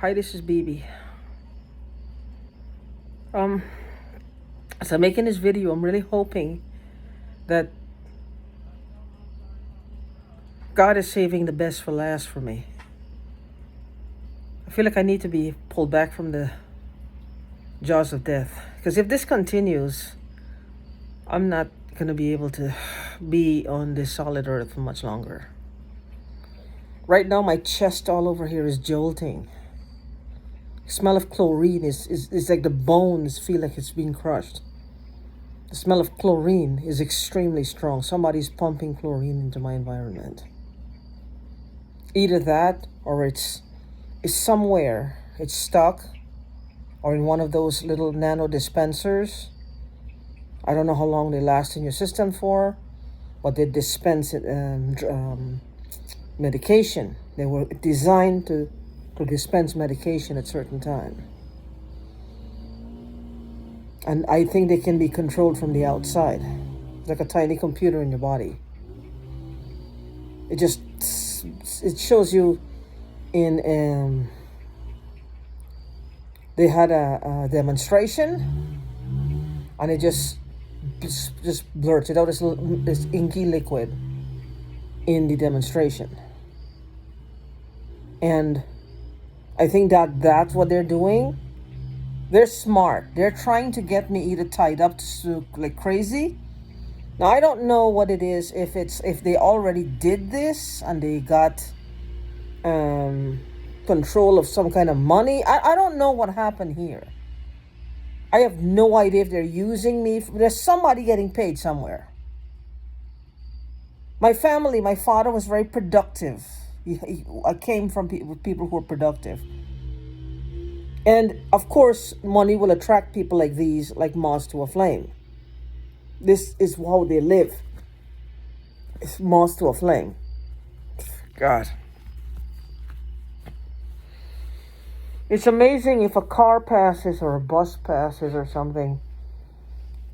Hi, this is BB. Um, as I'm making this video, I'm really hoping that God is saving the best for last for me. I feel like I need to be pulled back from the jaws of death. Because if this continues, I'm not going to be able to be on this solid earth for much longer. Right now, my chest all over here is jolting. The smell of chlorine is like the bones feel like it's being crushed. The smell of chlorine is extremely strong. Somebody's pumping chlorine into my environment. Either that or it's somewhere, it's stuck, or in one of those little nano dispensers. I don't know how long they last in your system for, but they dispense it, medication. They were designed to dispense medication at certain time. And I think they can be controlled from the outside. It's like a tiny computer in your body. It shows you in they had a demonstration, and it just blurts it out this inky liquid in the demonstration. And I think that's what they're doing. They're smart. They're trying to get me either tied up to like crazy. Now I don't know what it is, if they already did this and they got control of some kind of money. I don't know what happened here. I have no idea if they're using me. There's somebody getting paid somewhere. My family, my father was very productive. I came from people who were productive. And of course, money will attract people like these, like moths to a flame. This is how they live. It's moths to a flame. God. It's amazing if a car passes or a bus passes or something.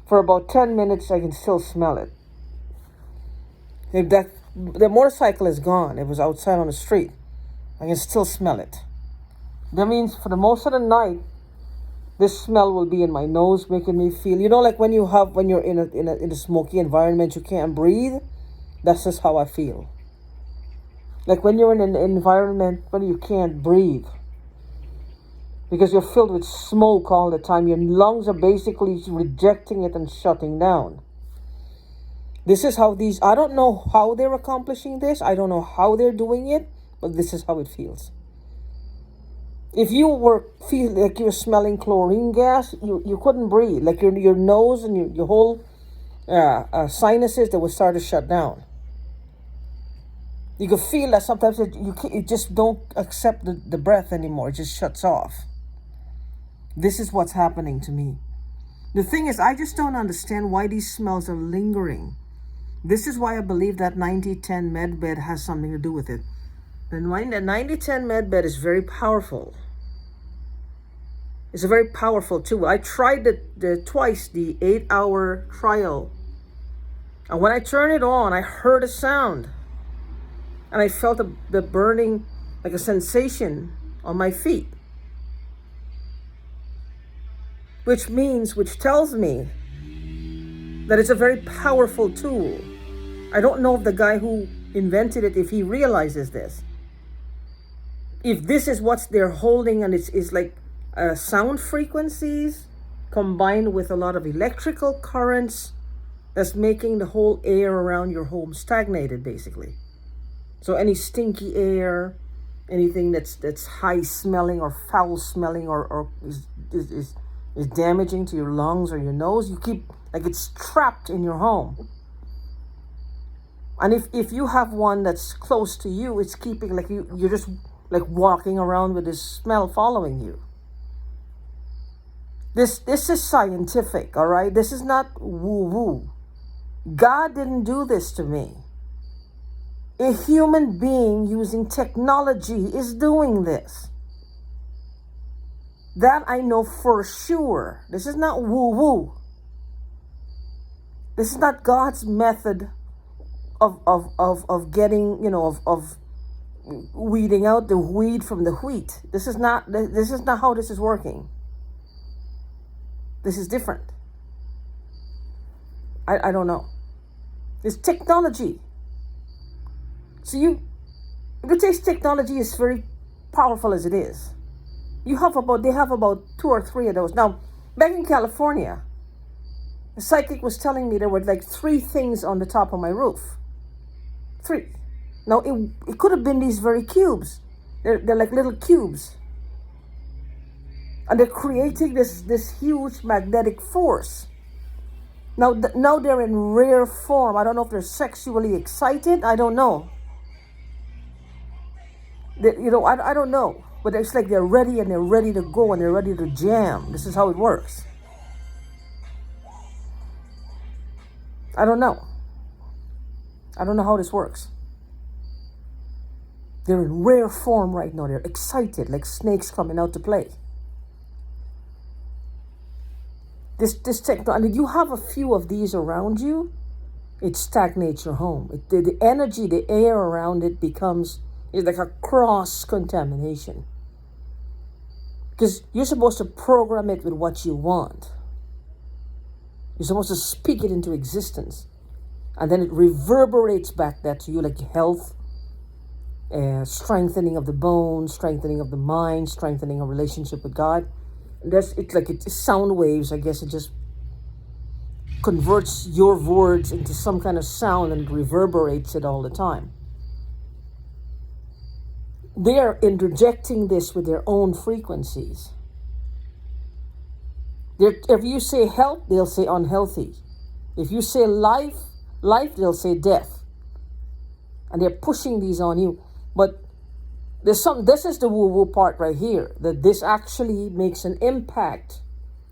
For about 10 minutes, I can still smell it. If the motorcycle is gone, it was outside on the street, I can still smell it. That means for the most of the night, this smell will be in my nose, making me feel, like when you're in a smoky environment, you can't breathe. That's just how I feel. Like when you're in an environment when you can't breathe, because you're filled with smoke all the time. Your lungs are basically rejecting it and shutting down. This is how I don't know how they're accomplishing this. I don't know how they're doing it, but this is how it feels. If you feel like you're smelling chlorine gas, you couldn't breathe. Like your nose and your whole sinuses, that would start to shut down. You could feel that sometimes you just don't accept the breath anymore. It just shuts off. This is what's happening to me. The thing is, I just don't understand why these smells are lingering. This is why I believe that 90-10 med bed has something to do with it. The 90-10 med bed is very powerful. It's a very powerful tool. I tried it twice, the 8-hour trial. And when I turned it on, I heard a sound. And I felt the burning, like a sensation on my feet. Which tells me that it's a very powerful tool. I don't know if the guy who invented it, if he realizes this. If this is what they're holding, and it's like sound frequencies combined with a lot of electrical currents, that's making the whole air around your home stagnated, basically. So any stinky air, anything that's high smelling or foul smelling or is damaging to your lungs or your nose, you keep, like, it's trapped in your home. And if you have one that's close to you, it's keeping, like, you're just like walking around with this smell following you. This is scientific, all right? This is not woo-woo. God didn't do this to me. A human being using technology is doing this. That I know for sure. This is not woo-woo. This is not God's method of getting, weeding out the weed from the wheat. This is not how this is working. This is different. I don't know. It's technology. So if it takes technology is very powerful as it is. They have about 2 or 3 of those. Now, back in California, the psychic was telling me there were like 3 things on the top of my roof. 3. Now, it could have been these very cubes. They're like little cubes. And they're creating this huge magnetic force. Now they're in rare form. I don't know if they're sexually excited. I don't know. I don't know. But it's like they're ready and they're ready to go and they're ready to jam. This is how it works. I don't know. I don't know how this works. They're in rare form right now. They're excited, like snakes coming out to play. This technology, and you have a few of these around you, it stagnates your home. The energy, the air around it is like a cross-contamination. Because you're supposed to program it with what you want. You're supposed to speak it into existence. And then it reverberates back that to you, like health, strengthening of the bones, strengthening of the mind, strengthening a relationship with God. It's sound waves. I guess it just converts your words into some kind of sound and reverberates it all the time. They are interjecting this with their own frequencies. If you say health, they'll say unhealthy. If you say life, they'll say death. And they're pushing these on you. But this is the woo-woo part right here, that this actually makes an impact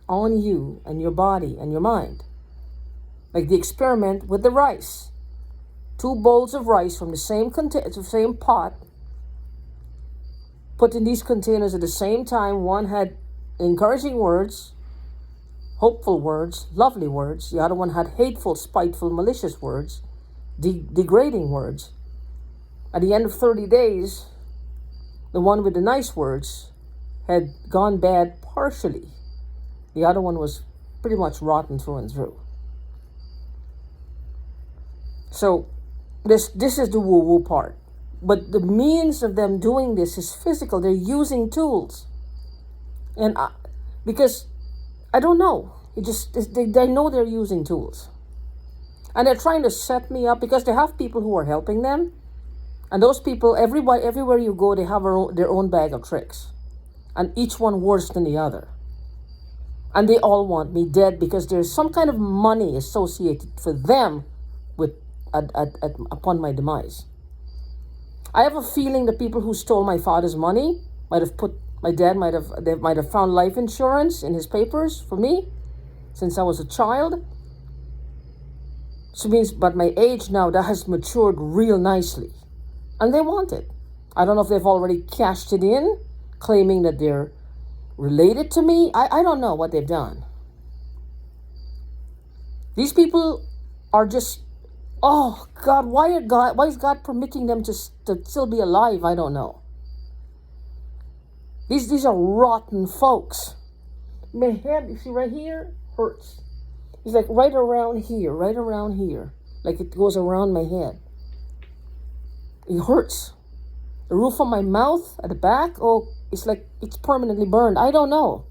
on you and your body and your mind. Like the experiment with the rice. 2 bowls of rice from the same pot, put in these containers at the same time. One had encouraging words, hopeful words, lovely words. The other one had hateful, spiteful, malicious words, degrading words. At the end of 30 days, the one with the nice words had gone bad partially. The other one was pretty much rotten through and through. So this is the woo-woo part. But the means of them doing this is physical. They're using tools. And because, I don't know. They know they're using tools. And they're trying to set me up because they have people who are helping them. And those people, everywhere you go, they have their own bag of tricks. And each one worse than the other. And they all want me dead because there's some kind of money associated for them with upon my demise. I have a feeling the people who stole my father's money my dad might have found life insurance in his papers for me since I was a child. So means, but my age now, that has matured real nicely. And they want it. I don't know if they've already cashed it in, claiming that they're related to me. I don't know what they've done. These people are just, oh God, why is God permitting them to still be alive? I don't know. These are rotten folks. My head, you see right here, hurts. It's like right around here. Like it goes around my head. It hurts. The roof of my mouth at the back, it's like it's permanently burned. I don't know.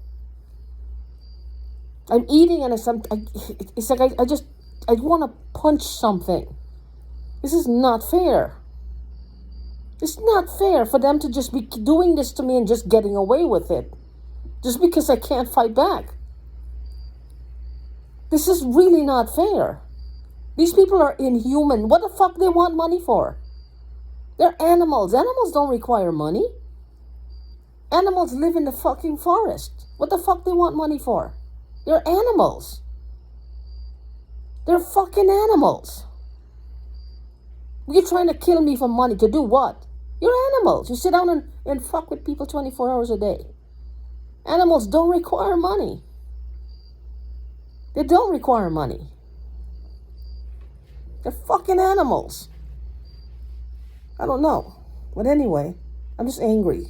I'm eating and it's like I want to punch something. This is not fair. It's not fair for them to just be doing this to me and just getting away with it. Just because I can't fight back. This is really not fair. These people are inhuman. What the fuck they want money for? They're animals. Animals don't require money. Animals live in the fucking forest. What the fuck they want money for? They're animals. They're fucking animals. You're trying to kill me for money. To do what? You're animals. You sit down and fuck with people 24 hours a day. Animals don't require money. They don't require money. They're fucking animals. I don't know. But anyway, I'm just angry.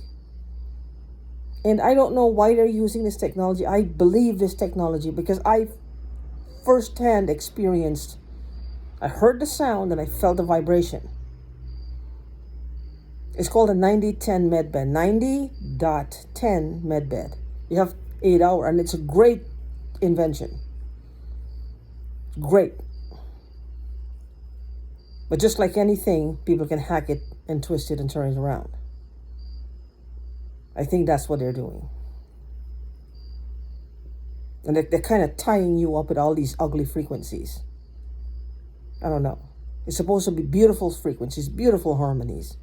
And I don't know why they're using this technology. I believe this technology because I firsthand experienced, I heard the sound and I felt the vibration. It's called a 90-10 med bed. 90.10 med bed. You have 8 hours, and it's a great invention. Great. But just like anything, people can hack it and twist it and turn it around. I think that's what they're doing. And they're kind of tying you up with all these ugly frequencies. I don't know. It's supposed to be beautiful frequencies, beautiful harmonies.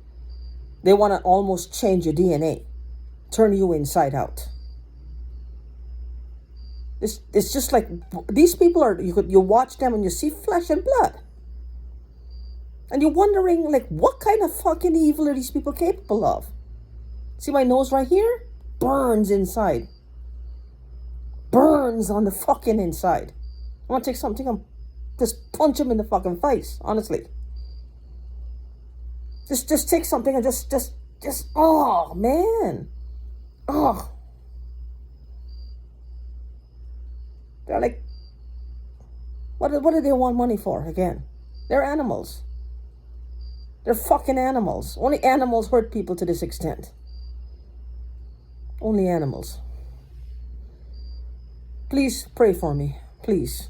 They want to almost change your DNA, turn you inside out. It's just like these people are. You watch them and you see flesh and blood, and you're wondering like, what kind of fucking evil are these people capable of? See my nose right here? Burns inside. Burns on the fucking inside. I want to take something and just punch him in the fucking face, honestly. Just take something and just, oh, man. Oh. They're like, what do they want money for, again? They're animals. They're fucking animals. Only animals hurt people to this extent. Only animals. Please pray for me. Please.